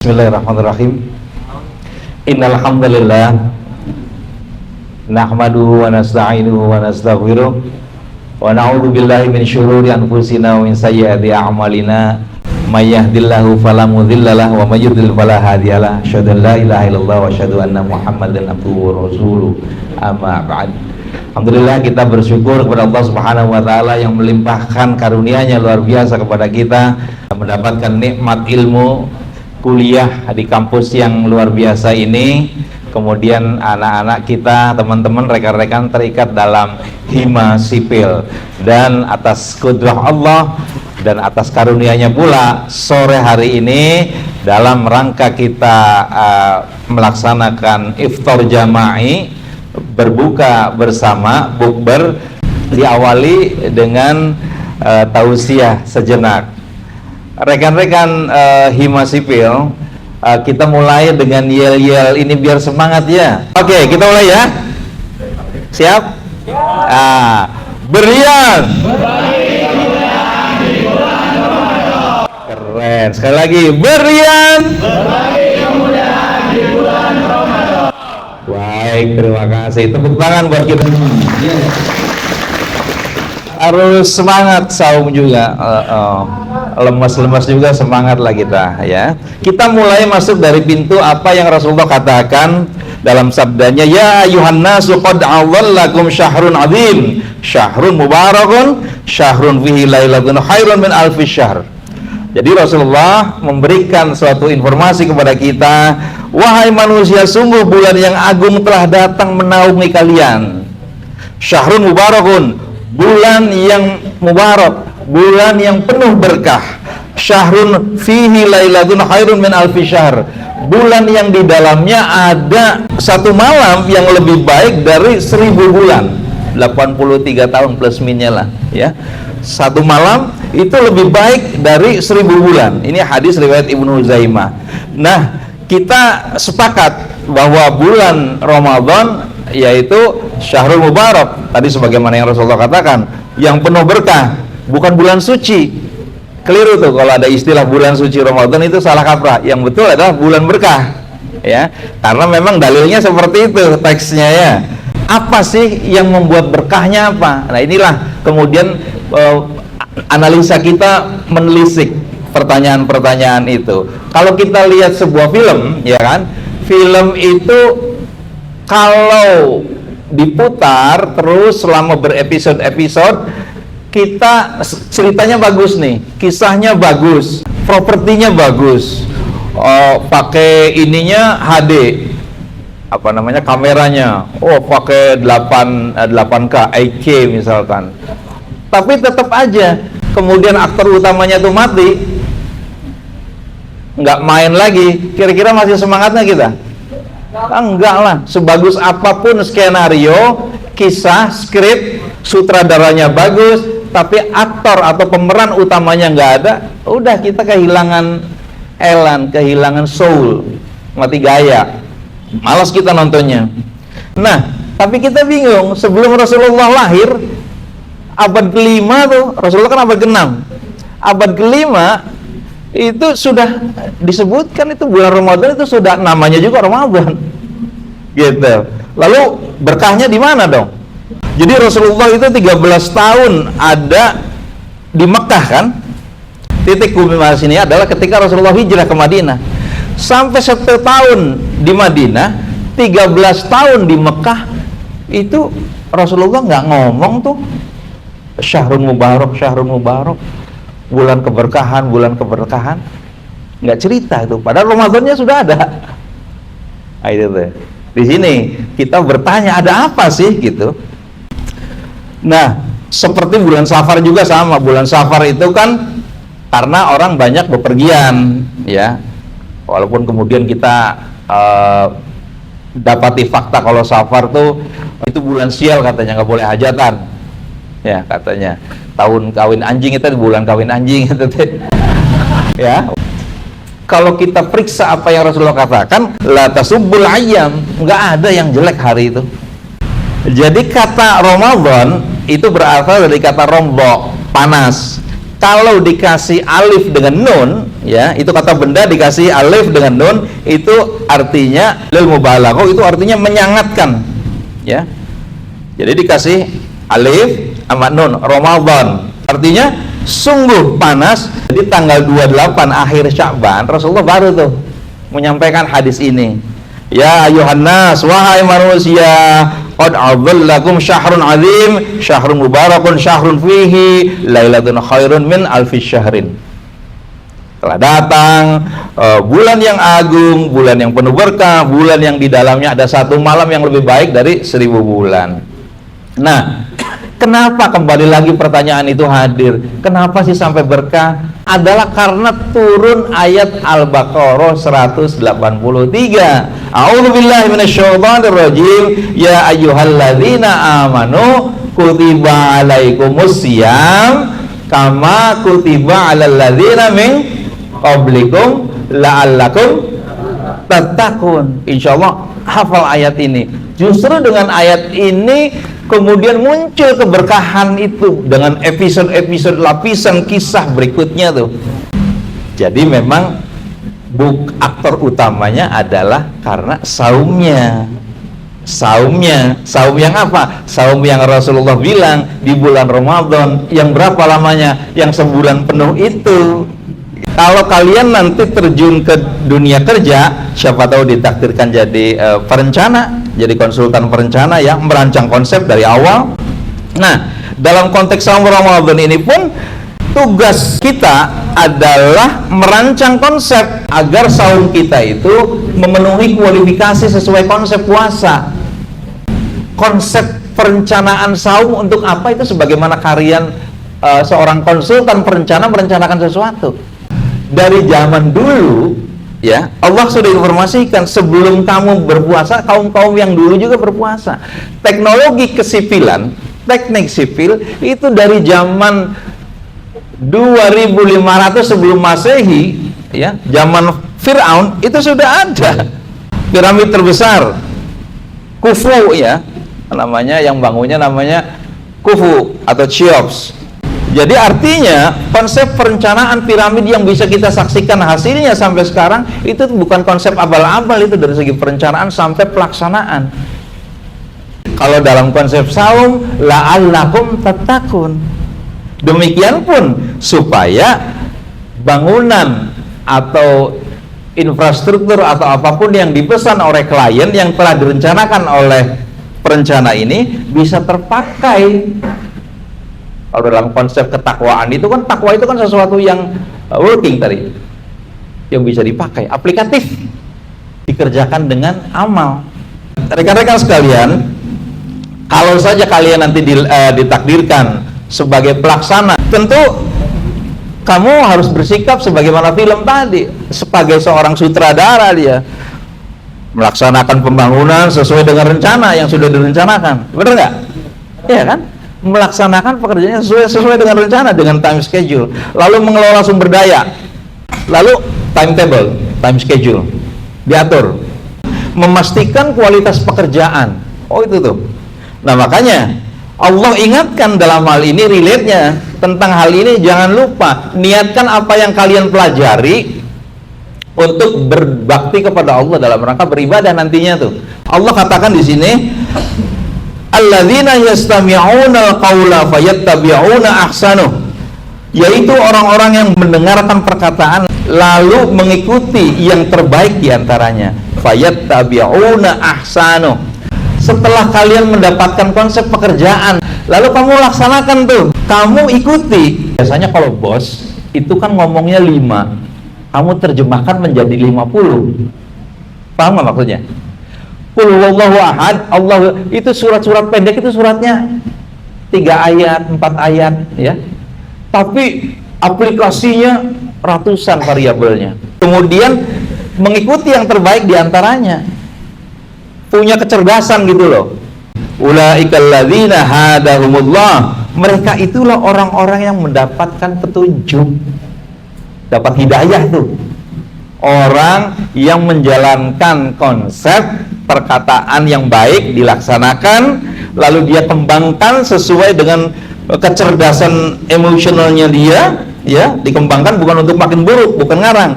Bismillahirrahmanirrahim. Innal hamdalillah nahmaduhu wa nasta'inuhu wa nastaghfiruh wa na'udzu billahi min syururi anfusina wa min sayyiati a'malina may yahdihillahu fala mudhillalah wa may yudhlil fala hadiyalah. Asyhadu an la ilaha illallah wa asyhadu anna Muhammadan abduhu wa rasuluh. Amma ba'd. Alhamdulillah, kita bersyukur kepada Allah Subhanahu wa taala yang melimpahkan karunia-Nya luar biasa kepada kita, mendapatkan nikmat ilmu kuliah di kampus yang luar biasa ini. Kemudian anak-anak kita, teman-teman, rekan-rekan terikat dalam hima sipil, dan atas kudrah Allah dan atas karunia-Nya pula sore hari ini dalam rangka kita melaksanakan iftar jama'i, berbuka bersama, bukber, diawali dengan tausiah sejenak. Rekan-rekan hima sipil, kita mulai dengan yel-yel ini biar semangat ya. Oke, kita mulai ya. Siap? Berian. Keren. Sekali lagi, berian. Baik, terima kasih. Tepuk tangan buat kita. Harus semangat saum juga, lemas-lemas juga semangatlah kita ya. Kita mulai masuk dari pintu apa yang Rasulullah katakan dalam sabdanya, ya ayuhan nasu qad awallakum syahrun azim, syahrun mubarakun, syahrun fihi lailatun khairun min alfi syahr. Jadi Rasulullah memberikan suatu informasi kepada kita, wahai manusia, sungguh bulan yang agung telah datang menaungi kalian. Syahrun mubarakun, bulan yang mubarak, bulan yang penuh berkah. Syahrun fihi lailatun khairun min alfi syahr, bulan yang di dalamnya ada satu malam yang lebih baik dari 1000 bulan. 83 tahun plus minusnya lah ya. Satu malam itu lebih baik dari 1000 bulan. Ini hadis riwayat Ibnu Huzaimah. Nah, kita sepakat bahwa bulan Ramadan yaitu Syahrul Mubarak, tadi sebagaimana yang Rasulullah katakan, yang penuh berkah, bukan bulan suci. Keliru tuh kalau ada istilah bulan suci Ramadan, itu salah kaprah. Yang betul adalah bulan berkah ya, karena memang dalilnya seperti itu teksnya ya. Apa sih yang membuat berkahnya apa? Nah, inilah kemudian analisa kita menelisik pertanyaan-pertanyaan itu. Kalau kita lihat sebuah film ya kan, film itu kalau diputar terus selama berepisode-episode, kita ceritanya bagus nih, kisahnya bagus, propertinya bagus, pakai ininya HD, apa namanya, kameranya, pakai 8K 8K misalkan. Tapi tetap aja kemudian aktor utamanya tuh mati, nggak main lagi, kira-kira masih semangatnya kita? Enggak lah. Sebagus apapun skenario, kisah, skrip, sutradaranya bagus, tapi aktor atau pemeran utamanya nggak ada, udah kita kehilangan elan, kehilangan soul, mati gaya, malas kita nontonnya. Nah, tapi kita bingung, sebelum Rasulullah lahir, abad ke-5 tuh, Rasulullah kan abad ke-6, abad ke-5 itu sudah disebutkan itu bulan Ramadan, itu sudah namanya juga Ramadan gitu. Lalu berkahnya di mana dong? Jadi Rasulullah itu 13 tahun ada di Mekah kan. Titik kulminasi ini adalah ketika Rasulullah hijrah ke Madinah. Sampai 1 tahun di Madinah, 13 tahun di Mekah, itu Rasulullah nggak ngomong tuh Syahrul Mubarak, Syahrul Mubarak, bulan keberkahan, bulan keberkahan, nggak cerita itu. Padahal Ramadannya sudah ada. Nah, itu tuh. Di sini kita bertanya, ada apa sih gitu. Nah, seperti bulan Safar juga sama. Bulan Safar itu kan karena orang banyak bepergian ya. Walaupun kemudian kita dapati fakta kalau Safar tuh itu bulan sial katanya, nggak boleh hajatan ya katanya. Tahun kawin anjing itu bulan kawin anjing itu ya. Kalau kita periksa apa yang Rasulullah katakan, la tasubbul ayyam, nggak ada yang jelek hari itu. Jadi kata Ramadan itu berasal dari kata rombo, panas. kalau dikasih alif dengan nun, ya, itu kata benda dikasih alif dengan nun, itu artinya lil mubalaghah, itu artinya menyangatkan, ya. Jadi dikasih alif sama nun, Ramadan, artinya sungguh panas. Jadi tanggal 28 akhir Sya'ban Rasulullah baru tuh menyampaikan hadis ini. Ya ayuhan nas, wahai manusia, qad adzallakum syahrun azim, syahrun mubarakun, syahrun fihi lailatun khairun min alfi syahrin. Telah datang bulan yang agung, bulan yang penuh berkah, bulan yang di dalamnya ada satu malam yang lebih baik dari 1000 bulan. Nah, kenapa kembali lagi pertanyaan itu hadir? Kenapa sih sampai berkah? Adalah karena turun ayat Al-Baqarah 183. A'udzubillahi minasyaitonirrajim. Ya ayyuhalladzina amanu kutiba alaikumus syiyam kama kutiba alal ladzina min qablikum la'allakum tattaqun. Insyaallah hafal ayat ini. Justru dengan ayat ini kemudian muncul keberkahan itu dengan episode-episode lapisan kisah berikutnya tuh. Jadi memang aktor utamanya adalah karena saum yang apa? Saum yang Rasulullah bilang di bulan Ramadan yang berapa lamanya? Yang sebulan penuh itu. Kalau kalian nanti terjun ke dunia kerja, siapa tahu ditakdirkan jadi perencana, jadi konsultan perencana yang merancang konsep dari awal. Nah, dalam konteks saum Ramadan ini pun tugas kita adalah merancang konsep agar saum kita itu memenuhi kualifikasi sesuai konsep puasa. Konsep perencanaan saum untuk apa itu sebagaimana karya seorang konsultan perencana merencanakan sesuatu. Dari zaman dulu, ya, Allah sudah informasikan sebelum kamu berpuasa, kaum-kaum yang dulu juga berpuasa. Teknologi kesipilan, teknik sipil itu dari zaman 2500 sebelum Masehi, ya, zaman Firaun itu sudah ada. Piramid terbesar Khufu, ya, namanya, yang bangunnya namanya Khufu atau Cheops. Jadi artinya konsep perencanaan piramid yang bisa kita saksikan hasilnya sampai sekarang itu bukan konsep abal-abal, itu dari segi perencanaan sampai pelaksanaan. Kalau dalam konsep saum, la'allakum tattaqun. Demikian pun supaya bangunan atau infrastruktur atau apapun yang dipesan oleh klien yang telah direncanakan oleh perencana ini bisa terpakai. Kalau dalam konsep ketakwaan itu kan, takwa itu kan sesuatu yang working tadi, yang bisa dipakai, aplikatif, dikerjakan dengan amal. Rekan-rekan sekalian, kalau saja kalian nanti ditakdirkan sebagai pelaksana, tentu kamu harus bersikap sebagaimana film tadi, sebagai seorang sutradara, dia melaksanakan pembangunan sesuai dengan rencana yang sudah direncanakan, benar nggak? Iya kan? Melaksanakan pekerjaannya sesuai dengan rencana, dengan time schedule, lalu mengelola sumber daya, lalu timetable, time schedule diatur, memastikan kualitas pekerjaan. Oh itu tuh. Nah makanya Allah ingatkan dalam hal ini, relate-nya tentang hal ini, jangan lupa niatkan apa yang kalian pelajari untuk berbakti kepada Allah dalam rangka beribadah nantinya tuh. Allah katakan di sini, alladzina yastami'una al-qaula fayattabi'una ahsanuh, yaitu orang-orang yang mendengarkan perkataan lalu mengikuti yang terbaik diantaranya. Fayattabi'una ahsanuh. Setelah kalian mendapatkan konsep pekerjaan, lalu kamu laksanakan tuh, kamu ikuti. Biasanya kalau bos itu kan ngomongnya 5, kamu terjemahkan menjadi 50. Paham nggak maksudnya? Qul huwallahu ahad, Allah, itu surat-surat pendek, itu suratnya 3 ayat, 4 ayat, ya. Tapi aplikasinya ratusan variabelnya. Kemudian mengikuti yang terbaik diantaranya. Punya kecerdasan gitu loh. Ulaikal ladzina hadahumullah. Mereka itulah orang-orang yang mendapatkan petunjuk, dapat hidayah tuh. Orang yang menjalankan konsep perkataan yang baik dilaksanakan, lalu dia kembangkan sesuai dengan kecerdasan emosionalnya dia, ya, dikembangkan bukan untuk makin buruk, bukan ngarang,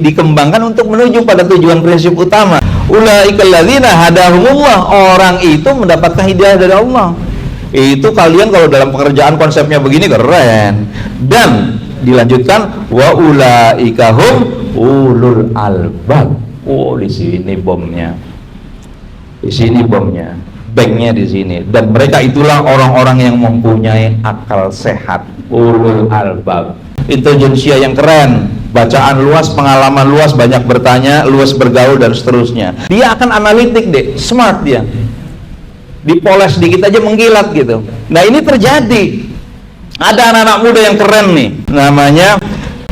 dikembangkan untuk menuju pada tujuan prinsip utama. Ulaikal ladzina hadahumullah, orang itu mendapatkan hidayah dari Allah. Itu kalian kalau dalam pekerjaan konsepnya begini keren. Dan dilanjutkan wa ulaika hum ulul albab. Oh, di sini bomnya. Di sini bomnya. Banknya di sini. Dan mereka itulah orang-orang yang mempunyai akal sehat, ulul albab. Intelijensia yang keren, bacaan luas, pengalaman luas, banyak bertanya, luas bergaul, dan seterusnya. Dia akan analitik deh, smart dia. Dipoles dikit aja mengkilat gitu. Nah, ini terjadi. Ada anak-anak muda yang keren nih, namanya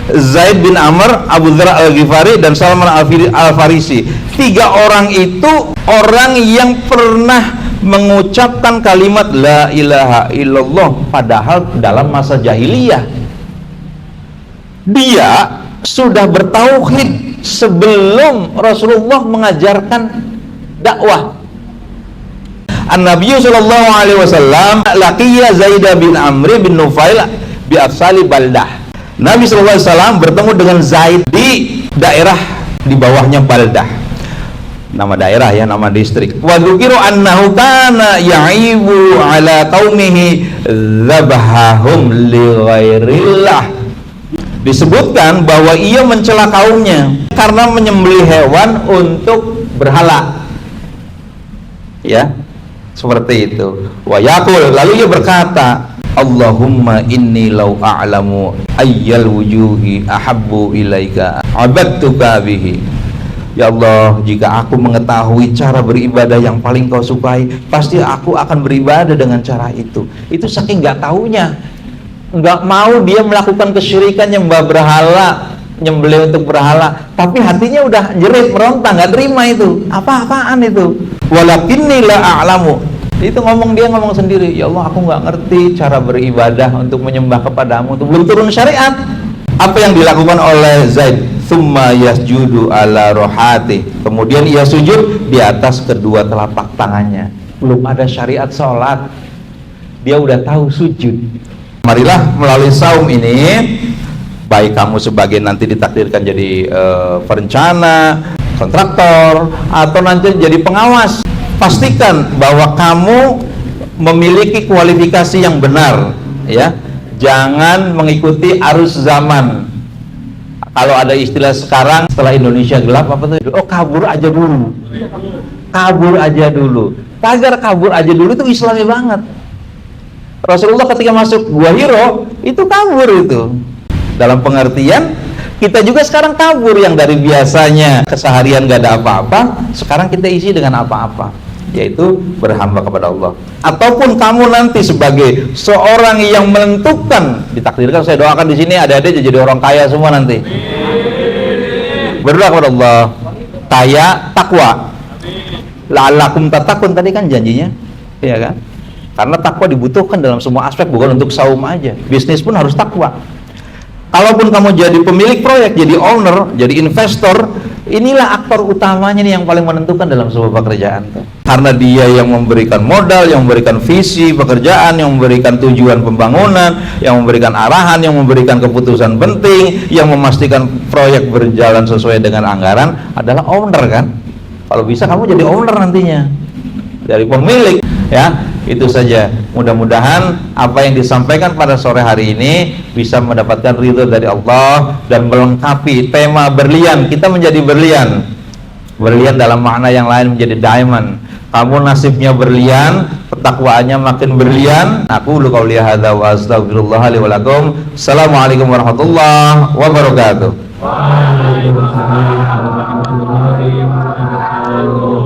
Zaid bin Amr, Abu Dzar Al-Ghifari, dan Salman Al-Farisi. 3 orang itu orang yang pernah mengucapkan kalimat la ilaha illallah padahal dalam masa jahiliyah. Dia sudah bertauhid sebelum Rasulullah mengajarkan dakwah. An-Nabi sallallahu alaihi wasallam laqiya Zaid bin Amr bin Nufail bi afsali baldah. Nabi sallallahu alaihi wasallam bertemu dengan Zaid di daerah di bawahnya Baldah. Nama daerah ya, nama distrik. Wa dzukiru annahu kana ya'ibu ala qaumihi dzabahahum li ghairillah. Disebutkan bahwa ia mencela kaumnya karena menyembelih hewan untuk berhala. Ya, seperti itu. Wa yaqul, lalu ia berkata, Allahumma inni law a'lamu ayyal wujuhi ahabbu ilaika abadtuka bihi. Ya Allah, jika aku mengetahui cara beribadah yang paling kau sukai, pasti aku akan beribadah dengan cara itu. Itu saking gak taunya, nggak mau dia melakukan kesyirikan, nyembah berhala, nyembelih untuk berhala, tapi hatinya udah jerit, meronta, nggak terima itu. Apa-apaan itu? Walakinni la a'lamu. Itu dia ngomong sendiri, ya Allah, aku nggak ngerti cara beribadah untuk menyembah kepadamu, itu belum turun syariat. Apa yang dilakukan oleh Zaid? Tsumma yasjudu ala rohati. Kemudian ia sujud di atas kedua telapak tangannya. Belum ada syariat sholat, dia udah tahu sujud. Marilah melalui saum ini, baik kamu sebagai nanti ditakdirkan jadi perencana, kontraktor, atau nanti jadi pengawas, pastikan bahwa kamu memiliki kualifikasi yang benar, ya. Jangan mengikuti arus zaman. Kalau ada istilah sekarang setelah Indonesia gelap apa tuh? Oh, kabur aja dulu. Kabur aja dulu. Tagar kabur aja dulu itu Islami banget. Rasulullah ketika masuk Gua Hiro itu kabur itu. Dalam pengertian kita juga sekarang kabur, yang dari biasanya keseharian gak ada apa-apa, sekarang kita isi dengan apa-apa, yaitu berhamba kepada Allah. Ataupun kamu nanti sebagai seorang yang menentukan, ditakdirkan, saya doakan di sini ada jadi orang kaya semua nanti. Berdoa kepada Allah, kaya takwa. La'allakum tattaqun tadi kan janjinya, iya kan? Karena takwa dibutuhkan dalam semua aspek, bukan untuk saum aja. Bisnis pun harus takwa. Kalaupun kamu jadi pemilik proyek, jadi owner, jadi investor, inilah aktor utamanya nih yang paling menentukan dalam sebuah pekerjaan. Karena dia yang memberikan modal, yang memberikan visi pekerjaan, yang memberikan tujuan pembangunan, yang memberikan arahan, yang memberikan keputusan penting, yang memastikan proyek berjalan sesuai dengan anggaran, adalah owner kan. Kalau bisa kamu jadi owner nantinya, dari pemilik, ya. Itu saja. Mudah-mudahan apa yang disampaikan pada sore hari ini bisa mendapatkan ridho dari Allah dan melengkapi tema berlian. Kita menjadi berlian. Berlian dalam makna yang lain menjadi diamond. Kamu nasibnya berlian, ketakwaannya makin berlian. Aku lu qauli hadza wa astaghfirullah li wa lakum. Assalamualaikum warahmatullahi wabarakatuh. Waalaikumsalam warahmatullahi wabarakatuh.